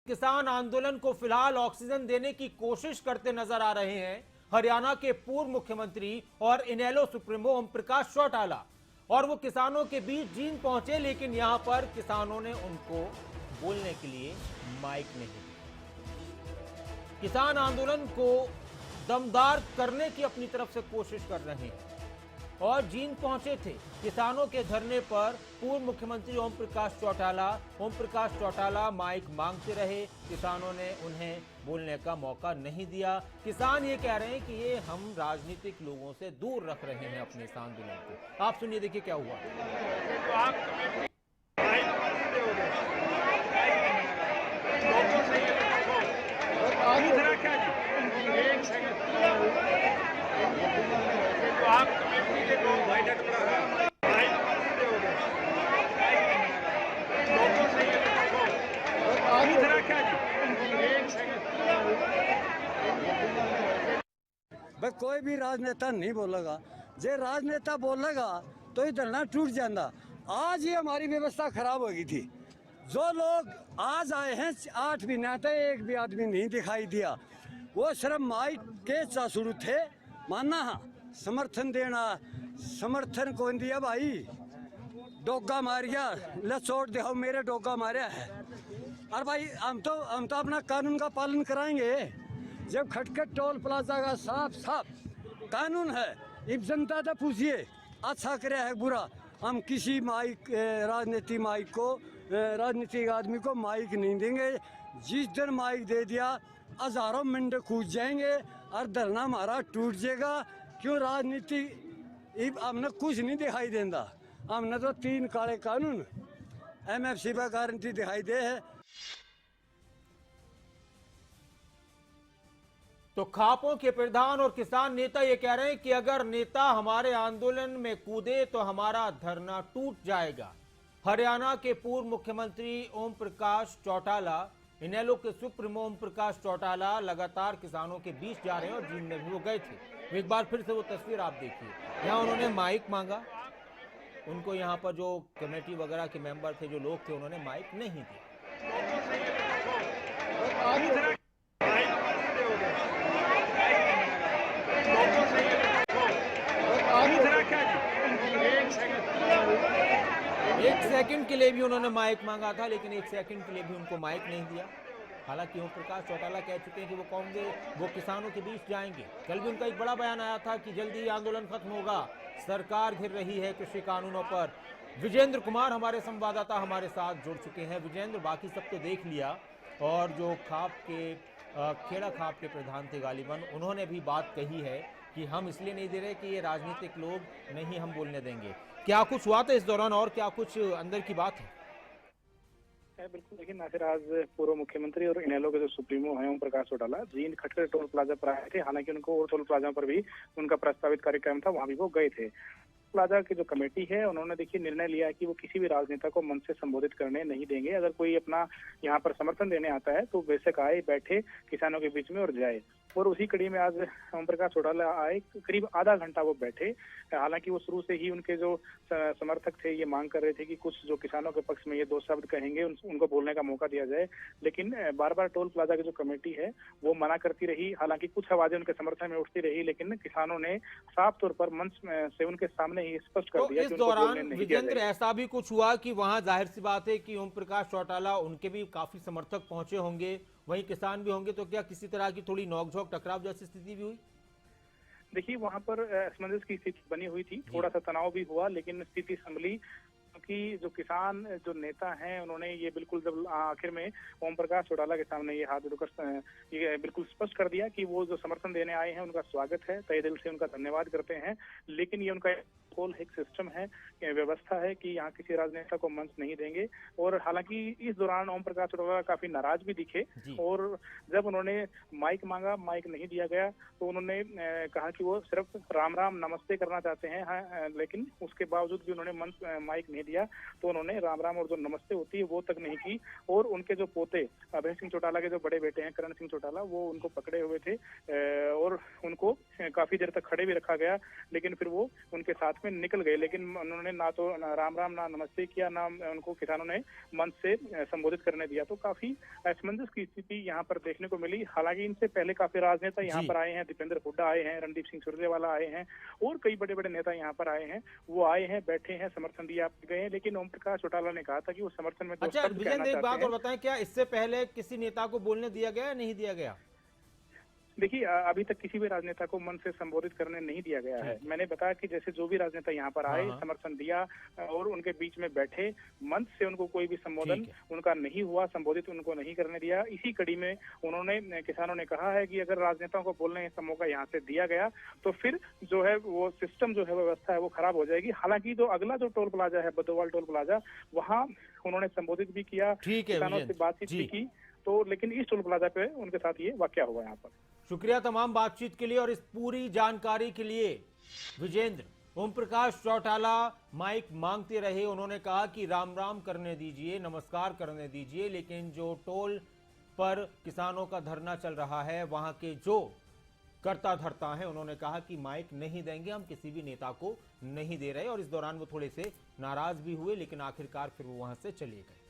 किसान आंदोलन को फिलहाल ऑक्सीजन देने की कोशिश करते नजर आ रहे हैं हरियाणा के पूर्व मुख्यमंत्री और इनेलो सुप्रीमो ओम प्रकाश चौटाला। और वो किसानों के बीच जींद पहुंचे, लेकिन यहां पर किसानों ने उनको बोलने के लिए माइक नहीं दिया। किसान आंदोलन को दमदार करने की अपनी तरफ से कोशिश कर रहे हैं और जींद पहुंचे थे। किसानों के धरने पर पूर्व मुख्यमंत्री ओम प्रकाश चौटाला माइक मांगते रहे। किसानों ने उन्हें बोलने का मौका नहीं दिया। किसान ये कह रहे हैं कि ये हम राजनीतिक लोगों से दूर रख रहे हैं अपने इस आंदोलन को। आप सुनिए, देखिए क्या हुआ। भाई कोई भी राजनेता नहीं बोलेगा, जे राजनेता बोलेगा तो ये धरना टूट जाता। आज ही हमारी व्यवस्था खराब हो गई थी। जो लोग आज आए हैं 8 महीने तक एक भी आदमी नहीं दिखाई दिया। वो सिर्फ माइक के चासुड़ू थे, मानना समर्थन देना, समर्थन कौन दिया भाई? डोगा मारिया, ले छोड़ दे, मेरे डोगा मारा है। और भाई हम तो अपना कानून का पालन कराएंगे। जब खटखट टोल प्लाजा का साफ कानून है, इस जनता से पूछिए अच्छा करे है बुरा। हम किसी राजनीतिक आदमी को माइक नहीं देंगे। जिस दिन माइक दे दिया हजारों मिनट कूद जाएंगे और धरना हमारा टूट जाएगा। क्यों राजनीति हमने कुछ नहीं दिखाई देता। हमने तो 3 काले कानून MFC पर गारंटी दिखाई दे है। तो खापों के प्रधान और किसान नेता ये कह रहे हैं कि अगर नेता हमारे आंदोलन में कूदे तो हमारा धरना टूट जाएगा। हरियाणा के पूर्व मुख्यमंत्री ओम प्रकाश चौटाला, इनेलो के सुप्रीमो ओम प्रकाश चौटाला लगातार किसानों के बीच जा रहे हैं और जींद में भी वो गए थे। एक बार फिर से वो तस्वीर आप देखिए। यहाँ उन्होंने माइक मांगा, उनको यहाँ पर जो कमेटी वगैरह के मेंबर थे, जो लोग थे, उन्होंने माइक नहीं दिया। एक सेकंड के लिए भी उन्होंने माइक मांगा था, लेकिन 1 सेकंड के लिए भी उनको माइक नहीं दिया। हालांकि ओम प्रकाश चौटाला कह चुके हैं कि वो किसानों के बीच जाएंगे। कल भी उनका एक बड़ा बयान आया था कि जल्दी आंदोलन खत्म होगा, सरकार घिर रही है कृषि कानूनों पर। विजेंद्र कुमार हमारे संवाददाता हमारे साथ जुड़ चुके हैं। विजेंद्र, बाकी सब तो देख लिया, और जो खेड़ा खाप के प्रधान थे गालिबन, उन्होंने भी बात कही है कि हम इसलिए नहीं दे रहे कि ये राजनीतिक लोग नहीं हम बोलने देंगे। क्या कुछ हुआ था इस दौरान और क्या कुछ अंदर की बात है? बिल्कुल, लेकिन नासिर आज पूर्व मुख्यमंत्री और इनेलो के जो सुप्रीमो हैं ओम प्रकाश चौटाला जींद खटखट टोल प्लाजा पर आए थे। हालांकि उनको और टोल प्लाजा पर भी उनका प्रस्तावित कार्यक्रम था, वहां भी वो गए थे। प्लाजा की जो कमेटी है, उन्होंने देखिए निर्णय लिया है कि वो किसी भी राजनेता को मंच से संबोधित करने नहीं देंगे। अगर कोई अपना यहाँ पर समर्थन देने आता है तो बेशक आए, बैठे किसानों के बीच में और जाए। और उसी कड़ी में आज ओम प्रकाश चौटाला आए, करीब आधा घंटा वो बैठे। हालांकि वो शुरू से ही उनके जो समर्थक थे ये मांग कर रहे थे कि कुछ जो किसानों के पक्ष में ये 2 शब्द कहेंगे उनको बोलने का मौका दिया जाए, लेकिन बार बार टोल प्लाजा की जो कमेटी है वो मना करती रही। हालांकि कुछ आवाजें उनके समर्थन में उठती रही, लेकिन किसानों ने साफ तौर पर मंच से उनके सामने ही स्पष्ट कर दिया इस दौरान विजेंद्र ऐसा भी कुछ हुआ कि वहां जाहिर सी बात है कि ओम प्रकाश चौटाला, उनके भी काफी समर्थक पहुंचे होंगे, वहीं किसान भी होंगे, तो क्या किसी तरह की थोड़ी नोकझोंक टकराव जैसी स्थिति भी हुई? देखिए, वहां पर असमंजस की स्थिति बनी हुई थी, थोड़ा सा तनाव भी हुआ, लेकिन स्थिति संभली क्योंकि जो किसान जो नेता हैं उन्होंने ये बिल्कुल जब आखिर में ओम प्रकाश चौटाला के सामने ये हाथ जोड़कर ये बिल्कुल स्पष्ट कर दिया कि वो जो समर्थन देने आए हैं उनका स्वागत है, तहे दिल से उनका धन्यवाद करते हैं, लेकिन ये उनका एक सिस्टम है, व्यवस्था है कि यहाँ किसी राजनेता को मंच नहीं देंगे। और हालांकि इस दौरान ओम प्रकाश चौटाला काफी नाराज भी दिखे, और जब उन्होंने माइक मांगा, माइक नहीं दिया गया, तो उन्होंने कहा कि वो सिर्फ राम राम नमस्ते करना चाहते हैं, लेकिन उसके बावजूद भी उन्होंने माइक नहीं दिया, तो उन्होंने राम राम और जो नमस्ते होती है वो तक नहीं की। और उनके जो पोते अभय सिंह चौटाला के जो बड़े बेटे हैं करण सिंह चौटाला, वो उनको पकड़े हुए थे और उनको काफी देर तक खड़े भी रखा गया, लेकिन फिर वो उनके साथ में निकल गए। लेकिन उन्होंने ना तो राम राम ना नमस्ते किया, ना उनको किसानों ने मंच से संबोधित करने दिया। तो काफी असमंजस की स्थिति यहाँ पर देखने को मिली। हालांकि इनसे पहले काफी राजनेता यहाँ पर आए हैं, दीपेंद्र हुड्डा आए हैं, रणदीप सिंह सुरजेवाला आए हैं और कई बड़े बड़े नेता यहाँ पर आए हैं। वो आए हैं, बैठे हैं, समर्थन दिया गए हैं, लेकिन ओम प्रकाश चौटाला ने कहा था कि वो समर्थन में अच्छा विजेंद्र, एक बात और बताएं, क्या इससे पहले किसी नेता को बोलने दिया गया या नहीं दिया गया? देखिए, अभी तक किसी भी राजनेता को मन से संबोधित करने नहीं दिया गया है। मैंने बताया कि जैसे जो भी राजनेता यहाँ पर आए, समर्थन दिया और उनके बीच में बैठे, मंच से उनको कोई भी संबोधन उनका नहीं हुआ, संबोधित उनको नहीं करने दिया। इसी कड़ी में उन्होंने, किसानों ने कहा है कि अगर राजनेताओं को बोलने का मौका यहाँ से दिया गया तो फिर जो है वो सिस्टम जो है, व्यवस्था है, वो खराब हो जाएगी। हालांकि जो अगला जो टोल प्लाजा है, बद्दोवाल टोल प्लाजा, वहाँ उन्होंने संबोधित भी किया, किसानों से बातचीत भी की, तो लेकिन इस टोल प्लाजा पे उनके साथ ये वाकया हुआ यहाँ पर। शुक्रिया तमाम बातचीत के लिए और इस पूरी जानकारी के लिए विजेंद्र। ओम प्रकाश चौटाला माइक मांगते रहे, उन्होंने कहा कि राम राम करने दीजिए, नमस्कार करने दीजिए, लेकिन जो टोल पर किसानों का धरना चल रहा है वहां के जो कर्ता धर्ता हैं, उन्होंने कहा कि माइक नहीं देंगे, हम किसी भी नेता को नहीं दे रहे। और इस दौरान वो थोड़े से नाराज भी हुए, लेकिन आखिरकार फिर वो वहां से चले गए।